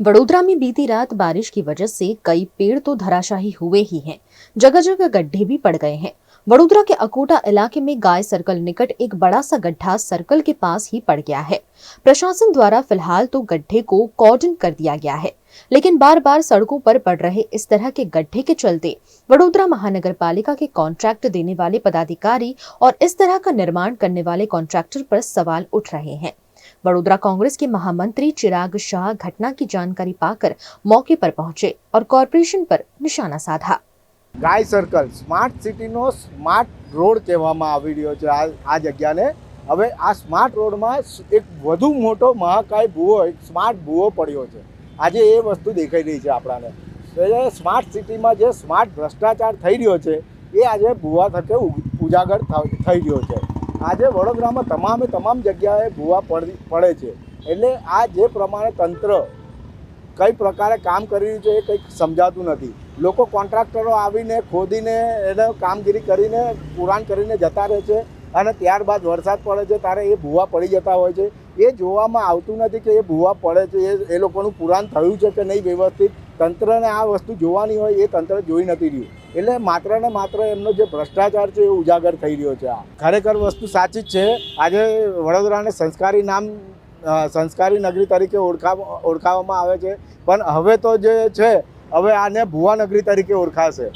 वडोदरा में बीती रात बारिश की वजह से कई पेड़ तो धराशायी हुए ही हैं। जगह जगह गड्ढे भी पड़ गए हैं। वडोदरा के अकोटा इलाके में गाय सर्कल निकट एक बड़ा सा गड्ढा सर्कल के पास ही पड़ गया है। प्रशासन द्वारा फिलहाल तो गड्ढे को कॉर्डन कर दिया गया है, लेकिन बार बार सड़कों पर पड़ रहे इस तरह के गड्ढे के चलते वडोदरा महानगर पालिका के कॉन्ट्रैक्ट देने वाले पदाधिकारी और इस तरह का निर्माण करने वाले कॉन्ट्रैक्टर पर सवाल उठ रहे हैं। वडोदरा कांग्रेस के महामंत्री चिराग शाह घटना की जानकारी पाकर मौके पर पहुंचे और कॉर्पोरेशन पर निशाना साधा। गाय सर्कल स्मार्ट सिटीनो स्मार्ट रोड कहेवामां आवी रह्यो छे। आ जग्याने हवे आ स्मार्ट रोडमां एक वधु मोटो महाकाय भूवो एक स्मार्ट भूवो पड्यो छे। आजे ए वस्तु देखाई रही छे आपणाने। એટલે સ્માર્ટ સિટીમાં જે સ્માર્ટ ભ્રષ્ટાચાર થઈ રહ્યો છે એ આજે ભૂવા થકે ઉજાગર થઈ રહ્યો છે। આજે વડોદરામાં તમામ જગ્યાએ ભૂવા પડે છે। એટલે આ જે પ્રમાણે તંત્ર કઈ પ્રકારે કામ કરી રહ્યું છે એ કંઈક સમજાતું નથી। લોકો કોન્ટ્રાક્ટરો આવીને ખોદીને એને કામગીરી કરીને પુરાણ કરીને જતા રહે છે અને ત્યારબાદ વરસાદ પડે છે ત્યારે એ ભૂવા પડી જતા હોય છે। એ જોવામાં આવતું નથી કે એ ભૂવા પડે છે એ લોકોનું પુરાણ થયું છે કે નહીં વ્યવસ્થિત। તંત્રને આ વસ્તુ જોવાની હોય એ તંત્ર જોઈ નથી રહ્યું। એટલે માત્ર ને માત્ર એમનો જે ભ્રષ્ટાચાર છે એ ઉજાગર થઈ રહ્યો છે। આ ખરેખર વસ્તુ સાચી જ છે। આજે વડોદરાને સંસ્કારી નગરી તરીકે ઓળખાવવામાં આવે છે, પણ હવે તો જે છે હવે આને ભૂવા નગરી તરીકે ઓળખાશે।